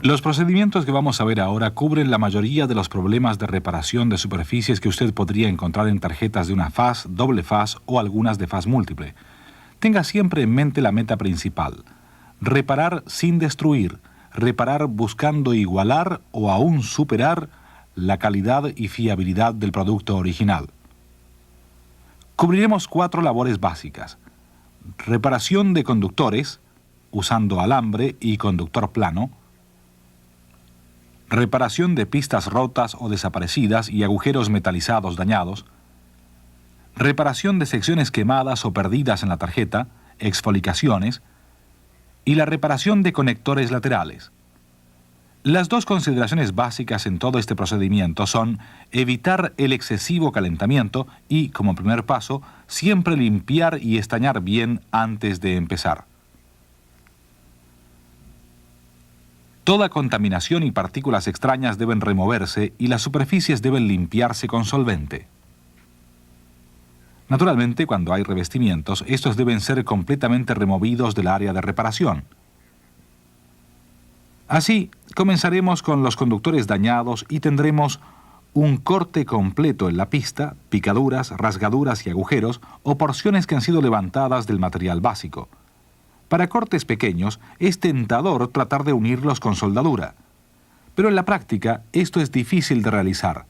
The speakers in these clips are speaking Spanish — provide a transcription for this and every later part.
Los procedimientos que vamos a ver ahora cubren la mayoría de los problemas de reparación de superficies que usted podría encontrar en tarjetas de una faz, doble faz o algunas de faz múltiple. Tenga siempre en mente la meta principal: reparar sin destruir, reparar buscando igualar o aún superar la calidad y fiabilidad del producto original. Cubriremos 4 labores básicas: reparación de conductores, usando alambre y conductor plano; reparación de pistas rotas o desaparecidas y agujeros metalizados dañados; reparación de secciones quemadas o perdidas en la tarjeta, exfolicaciones; y la reparación de conectores laterales. Las 2 consideraciones básicas en todo este procedimiento son evitar el excesivo calentamiento y, como primer paso, siempre limpiar y estañar bien antes de empezar. Toda contaminación y partículas extrañas deben removerse y las superficies deben limpiarse con solvente. Naturalmente, cuando hay revestimientos, estos deben ser completamente removidos del área de reparación. Así, comenzaremos con los conductores dañados y tendremos un corte completo en la pista, picaduras, rasgaduras y agujeros o porciones que han sido levantadas del material básico. Para cortes pequeños, es tentador tratar de unirlos con soldadura, pero en la práctica esto es difícil de realizar.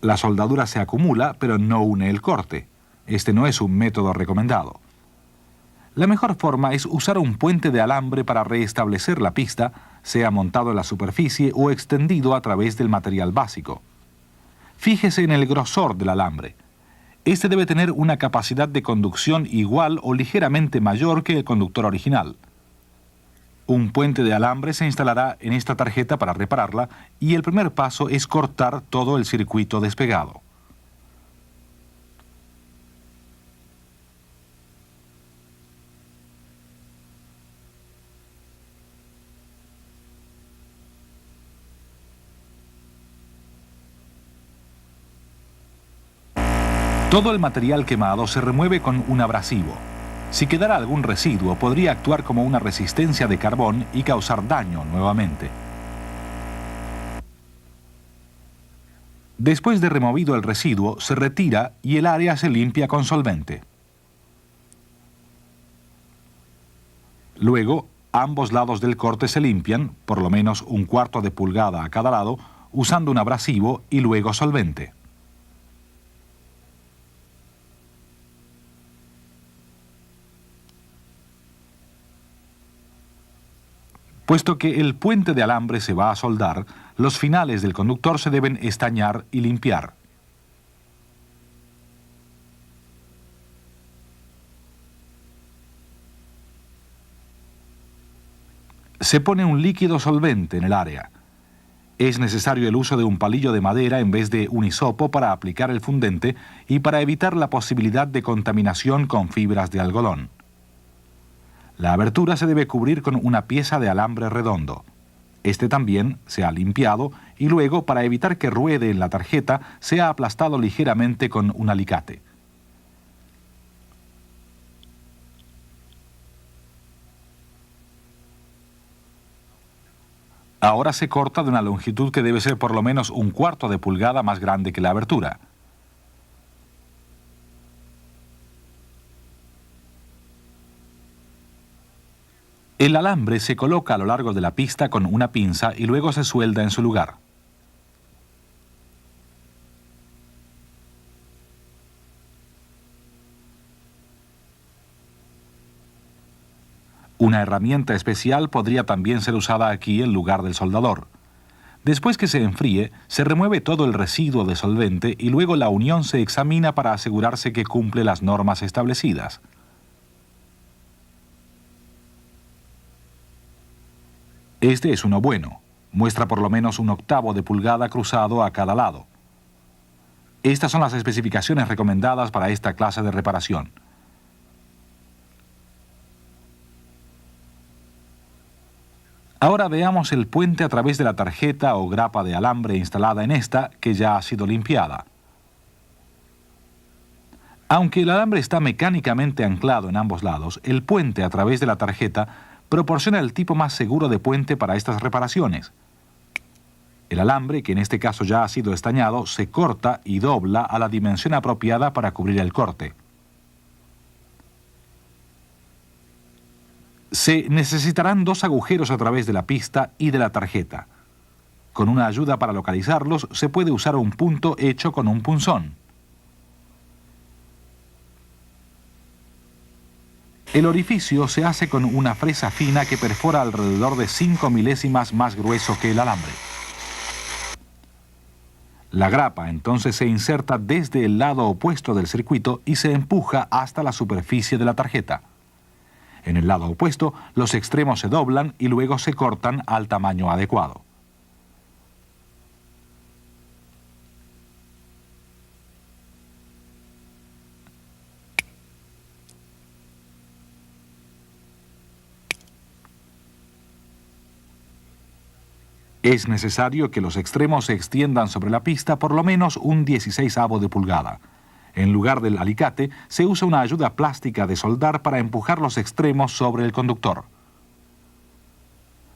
La soldadura se acumula, pero no une el corte. Este no es un método recomendado. La mejor forma es usar un puente de alambre para restablecer la pista, sea montado en la superficie o extendido a través del material básico. Fíjese en el grosor del alambre. Este debe tener una capacidad de conducción igual o ligeramente mayor que el conductor original. Un puente de alambre se instalará en esta tarjeta para repararla y el primer paso es cortar todo el circuito despegado. Todo el material quemado se remueve con un abrasivo. Si quedara algún residuo, podría actuar como una resistencia de carbón y causar daño nuevamente. Después de removido el residuo, se retira y el área se limpia con solvente. Luego, ambos lados del corte se limpian, por lo menos 1/4 de pulgada a cada lado, usando un abrasivo y luego solvente. Puesto que el puente de alambre se va a soldar, los finales del conductor se deben estañar y limpiar. Se pone un líquido solvente en el área. Es necesario el uso de un palillo de madera en vez de un hisopo para aplicar el fundente y para evitar la posibilidad de contaminación con fibras de algodón. La abertura se debe cubrir con una pieza de alambre redondo. Este también se ha limpiado y luego, para evitar que ruede en la tarjeta, se ha aplastado ligeramente con un alicate. Ahora se corta de una longitud que debe ser por lo menos 1/4 de pulgada más grande que la abertura. El alambre se coloca a lo largo de la pista con una pinza y luego se suelda en su lugar. Una herramienta especial podría también ser usada aquí en lugar del soldador. Después que se enfríe, se remueve todo el residuo de solvente y luego la unión se examina para asegurarse que cumple las normas establecidas. Este es uno bueno. Muestra por lo menos 1/8 de pulgada cruzado a cada lado. Estas son las especificaciones recomendadas para esta clase de reparación. Ahora veamos el puente a través de la tarjeta o grapa de alambre instalada en esta, que ya ha sido limpiada. Aunque el alambre está mecánicamente anclado en ambos lados, el puente a través de la tarjeta proporciona el tipo más seguro de puente para estas reparaciones. El alambre, que en este caso ya ha sido estañado, se corta y dobla a la dimensión apropiada para cubrir el corte. Se necesitarán 2 agujeros a través de la pista y de la tarjeta. Con una ayuda para localizarlos, se puede usar un punto hecho con un punzón. El orificio se hace con una fresa fina que perfora alrededor de 5 milésimas más grueso que el alambre. La grapa entonces se inserta desde el lado opuesto del circuito y se empuja hasta la superficie de la tarjeta. En el lado opuesto, los extremos se doblan y luego se cortan al tamaño adecuado. Es necesario que los extremos se extiendan sobre la pista por lo menos un 16avo de pulgada. En lugar del alicate, se usa una ayuda plástica de soldar para empujar los extremos sobre el conductor.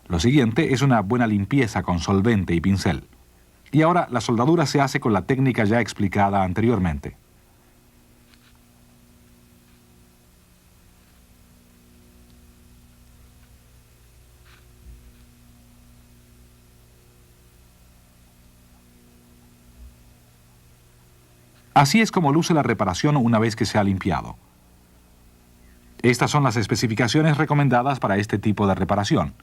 Lo siguiente es una buena limpieza con solvente y pincel. Y ahora la soldadura se hace con la técnica ya explicada anteriormente. Así es como luce la reparación una vez que se ha limpiado. Estas son las especificaciones recomendadas para este tipo de reparación.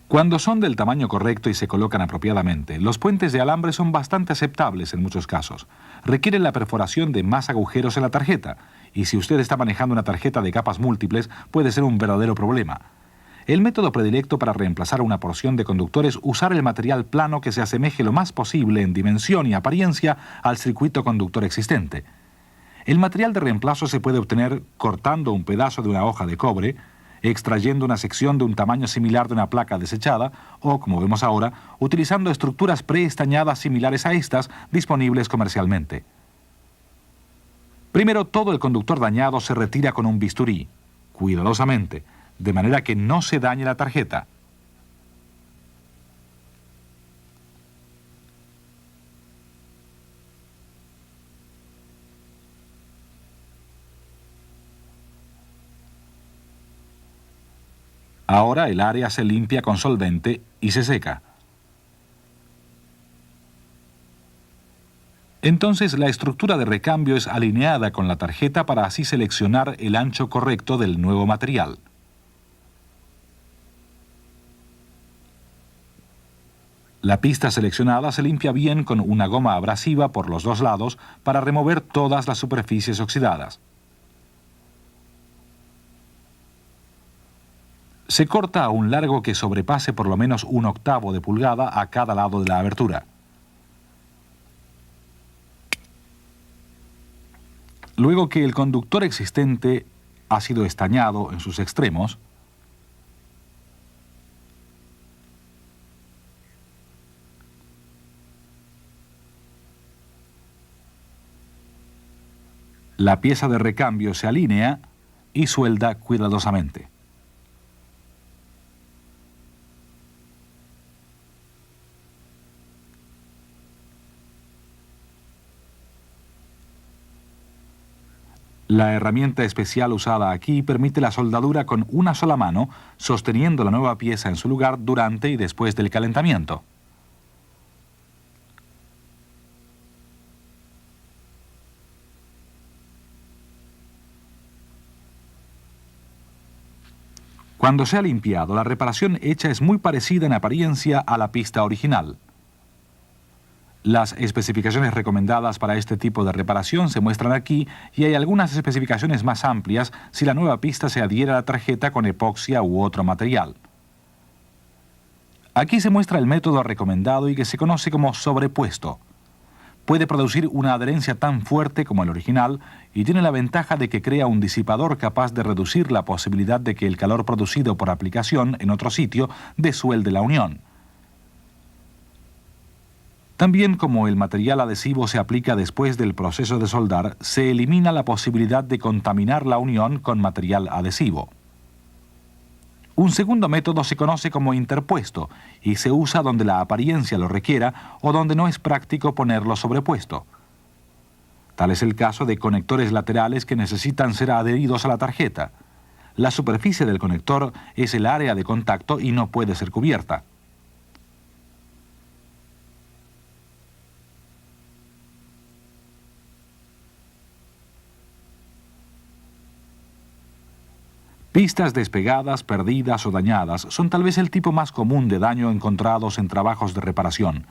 Cuando son del tamaño correcto y se colocan apropiadamente, los puentes de alambre son bastante aceptables en muchos casos. Requieren la perforación de más agujeros en la tarjeta, y si usted está manejando una tarjeta de capas múltiples, puede ser un verdadero problema. El método predilecto para reemplazar una porción de conductor es usar el material plano que se asemeje lo más posible en dimensión y apariencia al circuito conductor existente. El material de reemplazo se puede obtener cortando un pedazo de una hoja de cobre, extrayendo una sección de un tamaño similar de una placa desechada o, como vemos ahora, utilizando estructuras preestañadas similares a estas disponibles comercialmente. Primero, todo el conductor dañado se retira con un bisturí, cuidadosamente, de manera que no se dañe la tarjeta. Ahora el área se limpia con solvente y se seca. Entonces la estructura de recambio es alineada con la tarjeta para así seleccionar el ancho correcto del nuevo material. La pista seleccionada se limpia bien con una goma abrasiva por los 2 lados para remover todas las superficies oxidadas. Se corta a un largo que sobrepase por lo menos 1/8 de pulgada a cada lado de la abertura. Luego que el conductor existente ha sido estañado en sus extremos, la pieza de recambio se alinea y suelda cuidadosamente. La herramienta especial usada aquí permite la soldadura con una sola mano, sosteniendo la nueva pieza en su lugar durante y después del calentamiento. Cuando se ha limpiado, la reparación hecha es muy parecida en apariencia a la pista original. Las especificaciones recomendadas para este tipo de reparación se muestran aquí y hay algunas especificaciones más amplias si la nueva pista se adhiere a la tarjeta con epoxia u otro material. Aquí se muestra el método recomendado y que se conoce como sobrepuesto. Puede producir una adherencia tan fuerte como el original y tiene la ventaja de que crea un disipador capaz de reducir la posibilidad de que el calor producido por aplicación en otro sitio desuelde la unión. También, como el material adhesivo se aplica después del proceso de soldar, se elimina la posibilidad de contaminar la unión con material adhesivo. Un segundo método se conoce como interpuesto y se usa donde la apariencia lo requiera o donde no es práctico ponerlo sobrepuesto. Tal es el caso de conectores laterales que necesitan ser adheridos a la tarjeta. La superficie del conector es el área de contacto y no puede ser cubierta. Pistas despegadas, perdidas o dañadas son tal vez el tipo más común de daño encontrados en trabajos de reparación.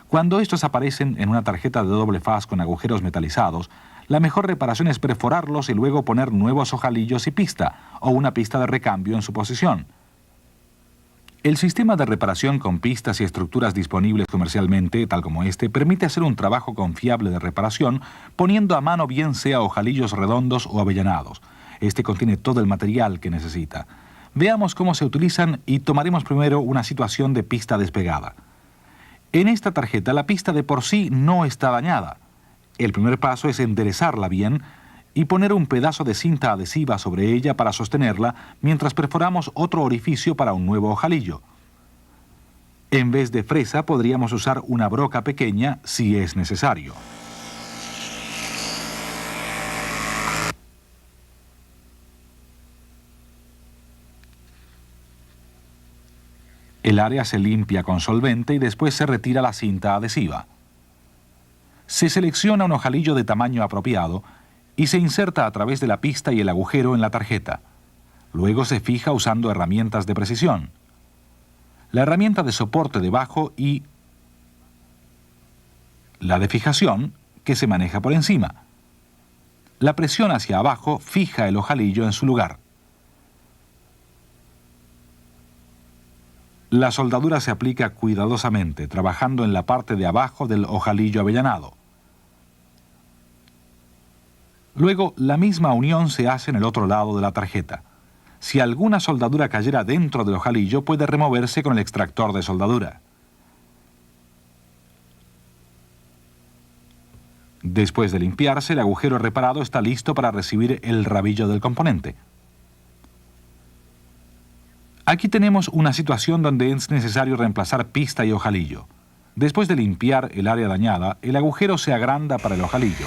Cuando estos aparecen en una tarjeta de doble faz con agujeros metalizados, la mejor reparación es perforarlos y luego poner nuevos ojalillos y pista, o una pista de recambio en su posición. El sistema de reparación con pistas y estructuras disponibles comercialmente, tal como este, permite hacer un trabajo confiable de reparación poniendo a mano bien sea ojalillos redondos o avellanados. Este contiene todo el material que necesita. Veamos cómo se utilizan y tomaremos primero una situación de pista despegada. En esta tarjeta la pista de por sí no está dañada. El primer paso es enderezarla bien y poner un pedazo de cinta adhesiva sobre ella para sostenerla mientras perforamos otro orificio para un nuevo ojalillo. En vez de fresa podríamos usar una broca pequeña si es necesario. El área se limpia con solvente y después se retira la cinta adhesiva. Se selecciona un ojalillo de tamaño apropiado y se inserta a través de la pista y el agujero en la tarjeta. Luego se fija usando herramientas de precisión. La herramienta de soporte debajo y la de fijación que se maneja por encima. La presión hacia abajo fija el ojalillo en su lugar. La soldadura se aplica cuidadosamente, trabajando en la parte de abajo del ojalillo avellanado. Luego, la misma unión se hace en el otro lado de la tarjeta. Si alguna soldadura cayera dentro del ojalillo, puede removerse con el extractor de soldadura. Después de limpiarse, el agujero reparado está listo para recibir el rabillo del componente. Aquí tenemos una situación donde es necesario reemplazar pista y ojalillo. Después de limpiar el área dañada, el agujero se agranda para el ojalillo.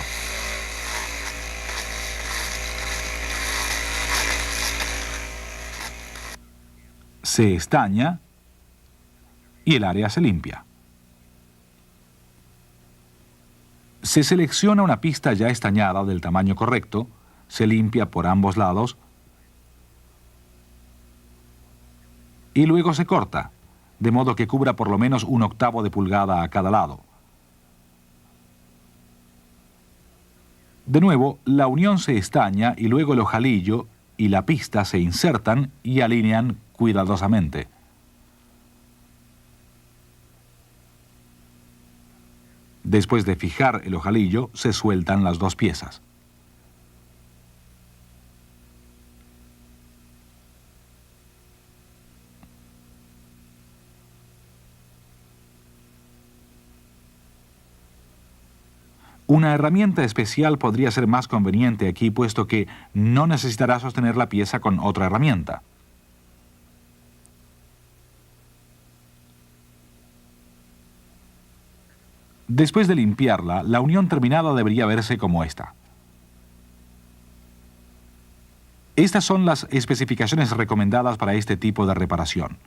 Se estaña y el área se limpia. Se selecciona una pista ya estañada del tamaño correcto, se limpia por ambos lados y luego se corta, de modo que cubra por lo menos 1/8 de pulgada a cada lado. De nuevo, la unión se estaña y luego el ojalillo y la pista se insertan y alinean cuidadosamente. Después de fijar el ojalillo, se sueltan las dos piezas. Una herramienta especial podría ser más conveniente aquí, puesto que no necesitará sostener la pieza con otra herramienta. Después de limpiarla, la unión terminada debería verse como esta. Estas son las especificaciones recomendadas para este tipo de reparación.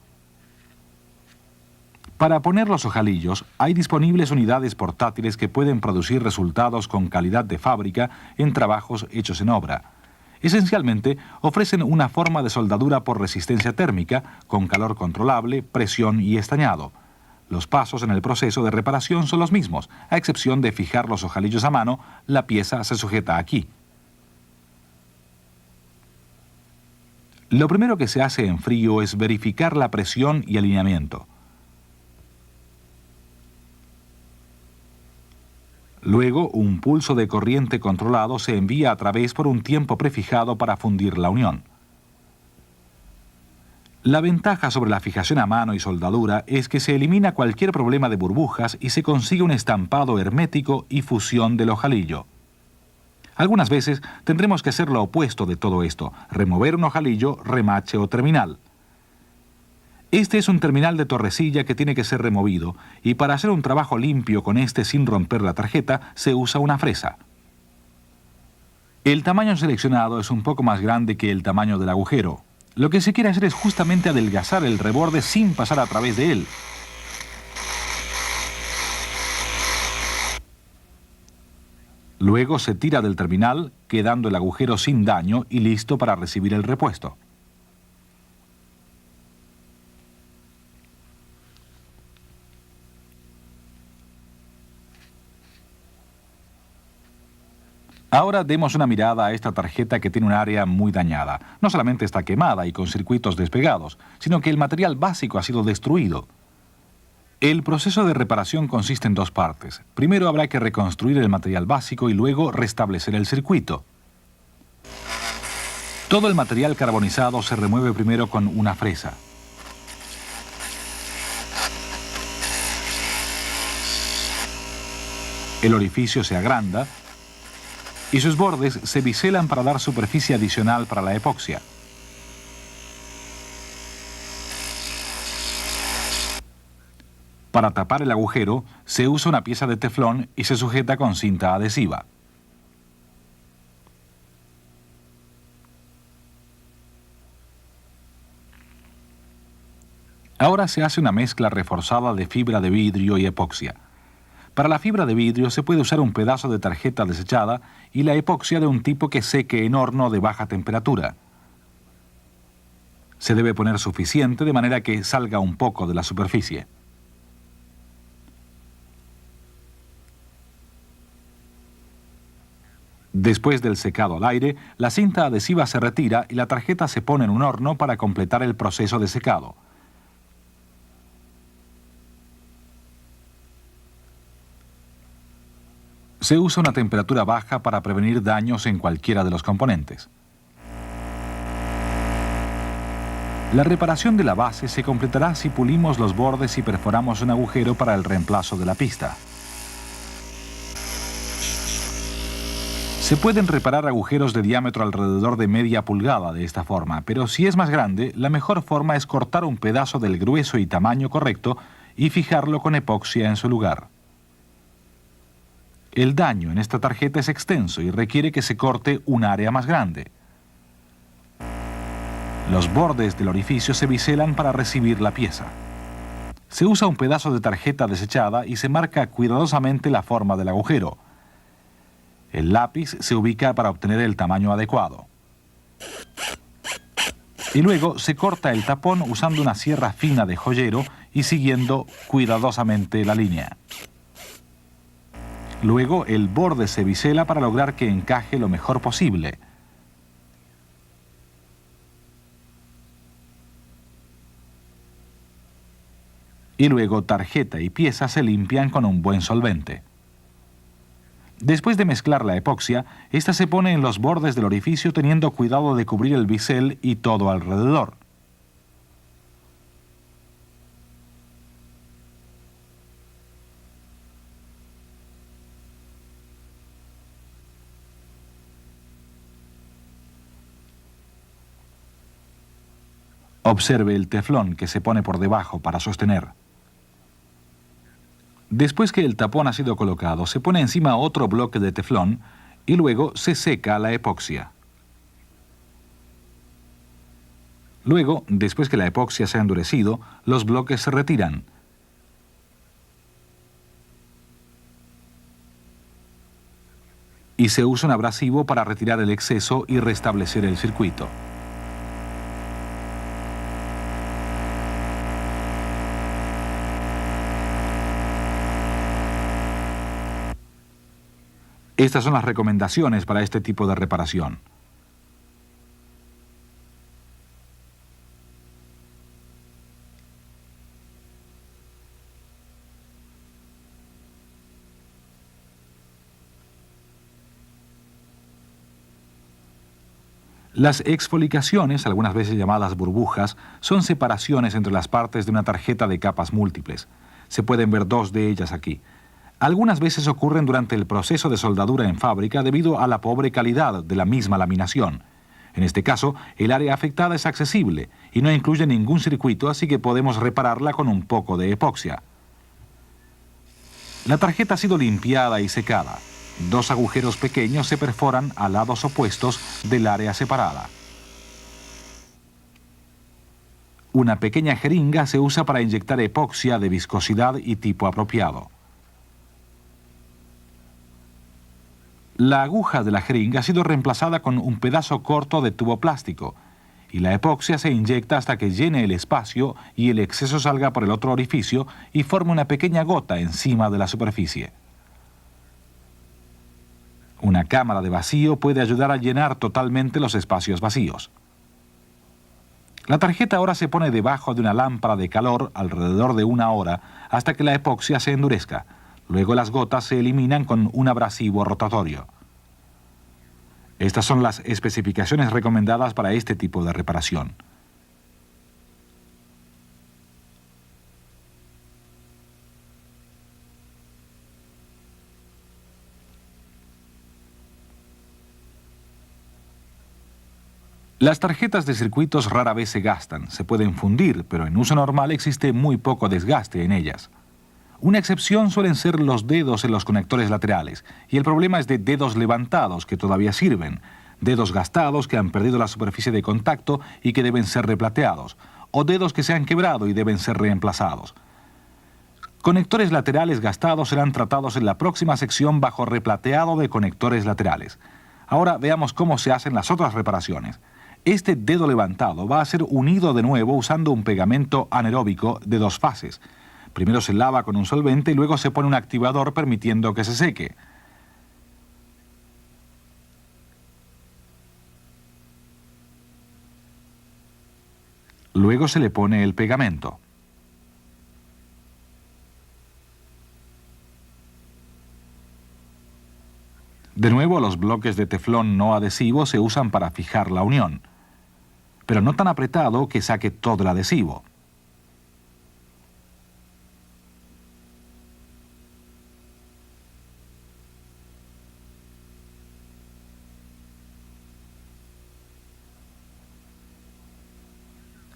Para poner los ojalillos, hay disponibles unidades portátiles que pueden producir resultados con calidad de fábrica en trabajos hechos en obra. Esencialmente, ofrecen una forma de soldadura por resistencia térmica, con calor controlable, presión y estañado. Los pasos en el proceso de reparación son los mismos, a excepción de fijar los ojalillos a mano, la pieza se sujeta aquí. Lo primero que se hace en frío es verificar la presión y alineamiento. Luego, un pulso de corriente controlado se envía a través por un tiempo prefijado para fundir la unión. La ventaja sobre la fijación a mano y soldadura es que se elimina cualquier problema de burbujas y se consigue un estampado hermético y fusión del ojalillo. Algunas veces tendremos que hacer lo opuesto de todo esto, remover un ojalillo, remache o terminal. Este es un terminal de torrecilla que tiene que ser removido, y para hacer un trabajo limpio con este sin romper la tarjeta, se usa una fresa. El tamaño seleccionado es un poco más grande que el tamaño del agujero. Lo que se quiere hacer es justamente adelgazar el reborde sin pasar a través de él. Luego se tira del terminal, quedando el agujero sin daño y listo para recibir el repuesto. Ahora demos una mirada a esta tarjeta que tiene un área muy dañada. No solamente está quemada y con circuitos despegados, sino que el material básico ha sido destruido. El proceso de reparación consiste en dos partes. Primero habrá que reconstruir el material básico y luego restablecer el circuito. Todo el material carbonizado se remueve primero con una fresa. El orificio se agranda y sus bordes se biselan para dar superficie adicional para la epoxia. Para tapar el agujero, se usa una pieza de teflón y se sujeta con cinta adhesiva. Ahora se hace una mezcla reforzada de fibra de vidrio y epoxia. Para la fibra de vidrio se puede usar un pedazo de tarjeta desechada y la epoxia de un tipo que seque en horno de baja temperatura. Se debe poner suficiente de manera que salga un poco de la superficie. Después del secado al aire, la cinta adhesiva se retira y la tarjeta se pone en un horno para completar el proceso de secado. Se usa una temperatura baja para prevenir daños en cualquiera de los componentes. La reparación de la base se completará si pulimos los bordes y perforamos un agujero para el reemplazo de la pista. Se pueden reparar agujeros de diámetro alrededor de media pulgada de esta forma, pero si es más grande, la mejor forma es cortar un pedazo del grueso y tamaño correcto y fijarlo con epoxia en su lugar. El daño en esta tarjeta es extenso y requiere que se corte un área más grande. Los bordes del orificio se biselan para recibir la pieza. Se usa un pedazo de tarjeta desechada y se marca cuidadosamente la forma del agujero. El lápiz se ubica para obtener el tamaño adecuado. Y luego se corta el tapón usando una sierra fina de joyero y siguiendo cuidadosamente la línea. Luego el borde se bisela para lograr que encaje lo mejor posible. Y luego tarjeta y pieza se limpian con un buen solvente. Después de mezclar la epoxia, esta se pone en los bordes del orificio teniendo cuidado de cubrir el bisel y todo alrededor. Observe el teflón que se pone por debajo para sostener. Después que el tapón ha sido colocado, se pone encima otro bloque de teflón y luego se seca la epoxia. Luego, después que la epoxia se ha endurecido, los bloques se retiran. Y se usa un abrasivo para retirar el exceso y restablecer el circuito. Estas son las recomendaciones para este tipo de reparación. Las exfolicaciones, algunas veces llamadas burbujas, son separaciones entre las partes de una tarjeta de capas múltiples. Se pueden ver dos de ellas aquí. Algunas veces ocurren durante el proceso de soldadura en fábrica debido a la pobre calidad de la misma laminación. En este caso, el área afectada es accesible y no incluye ningún circuito, así que podemos repararla con un poco de epoxia. La tarjeta ha sido limpiada y secada. Dos agujeros pequeños se perforan a lados opuestos del área separada. Una pequeña jeringa se usa para inyectar epoxia de viscosidad y tipo apropiado. La aguja de la jeringa ha sido reemplazada con un pedazo corto de tubo plástico y la epoxia se inyecta hasta que llene el espacio y el exceso salga por el otro orificio y forme una pequeña gota encima de la superficie. Una cámara de vacío puede ayudar a llenar totalmente los espacios vacíos. La tarjeta ahora se pone debajo de una lámpara de calor alrededor de 1 hora hasta que la epoxia se endurezca. Luego las gotas se eliminan con un abrasivo rotatorio. Estas son las especificaciones recomendadas para este tipo de reparación. Las tarjetas de circuitos rara vez se gastan, se pueden fundir, pero en uso normal existe muy poco desgaste en ellas. Una excepción suelen ser los dedos en los conectores laterales, y el problema es de dedos levantados que todavía sirven, dedos gastados que han perdido la superficie de contacto y que deben ser replateados, o dedos que se han quebrado y deben ser reemplazados. Conectores laterales gastados serán tratados en la próxima sección bajo replateado de conectores laterales. Ahora veamos cómo se hacen las otras reparaciones. Este dedo levantado va a ser unido de nuevo usando un pegamento anaeróbico de 2 fases. Primero se lava con un solvente y luego se pone un activador permitiendo que se seque. Luego se le pone el pegamento. De nuevo, los bloques de teflón no adhesivo se usan para fijar la unión, pero no tan apretado que saque todo el adhesivo.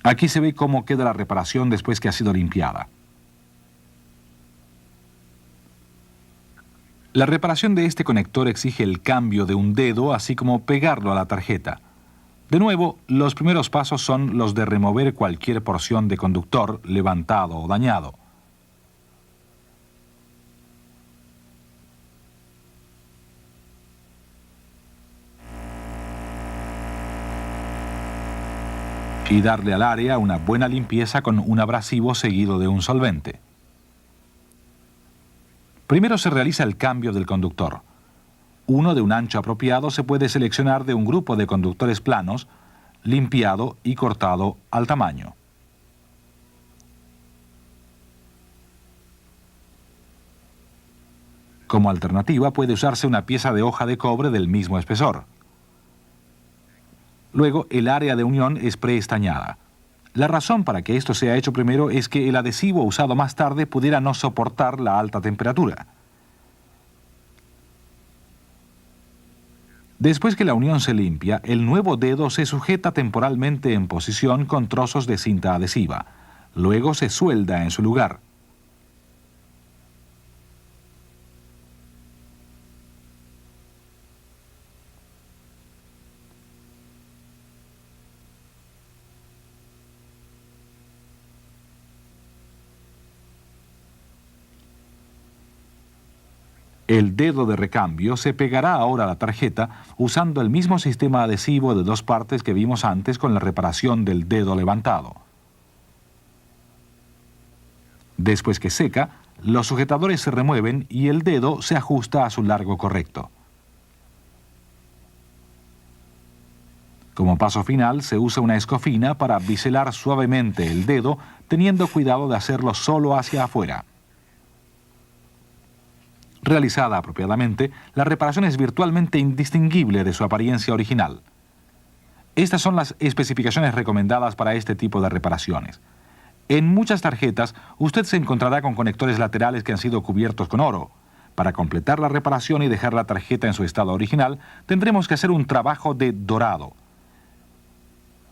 Aquí se ve cómo queda la reparación después que ha sido limpiada. La reparación de este conector exige el cambio de un dedo, así como pegarlo a la tarjeta. De nuevo, los primeros pasos son los de remover cualquier porción de conductor levantado o dañado. Y darle al área una buena limpieza con un abrasivo seguido de un solvente. Primero se realiza el cambio del conductor. Uno de un ancho apropiado se puede seleccionar de un grupo de conductores planos, limpiado y cortado al tamaño. Como alternativa puede usarse una pieza de hoja de cobre del mismo espesor. Luego, el área de unión es preestañada. La razón para que esto sea hecho primero es que el adhesivo usado más tarde pudiera no soportar la alta temperatura. Después que la unión se limpia, el nuevo dedo se sujeta temporalmente en posición con trozos de cinta adhesiva. Luego se suelda en su lugar. El dedo de recambio se pegará ahora a la tarjeta usando el mismo sistema adhesivo de 2 partes que vimos antes con la reparación del dedo levantado. Después que seca, los sujetadores se remueven y el dedo se ajusta a su largo correcto. Como paso final, se usa una escofina para biselar suavemente el dedo, teniendo cuidado de hacerlo solo hacia afuera. Realizada apropiadamente, la reparación es virtualmente indistinguible de su apariencia original. Estas son las especificaciones recomendadas para este tipo de reparaciones. En muchas tarjetas, usted se encontrará con conectores laterales que han sido cubiertos con oro. Para completar la reparación y dejar la tarjeta en su estado original, tendremos que hacer un trabajo de dorado.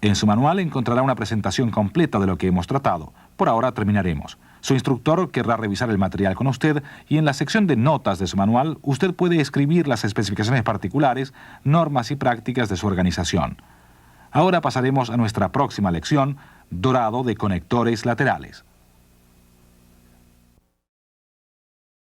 En su manual encontrará una presentación completa de lo que hemos tratado. Por ahora terminaremos. Su instructor querrá revisar el material con usted y en la sección de notas de su manual usted puede escribir las especificaciones particulares, normas y prácticas de su organización. Ahora pasaremos a nuestra próxima lección, dorado de conectores laterales.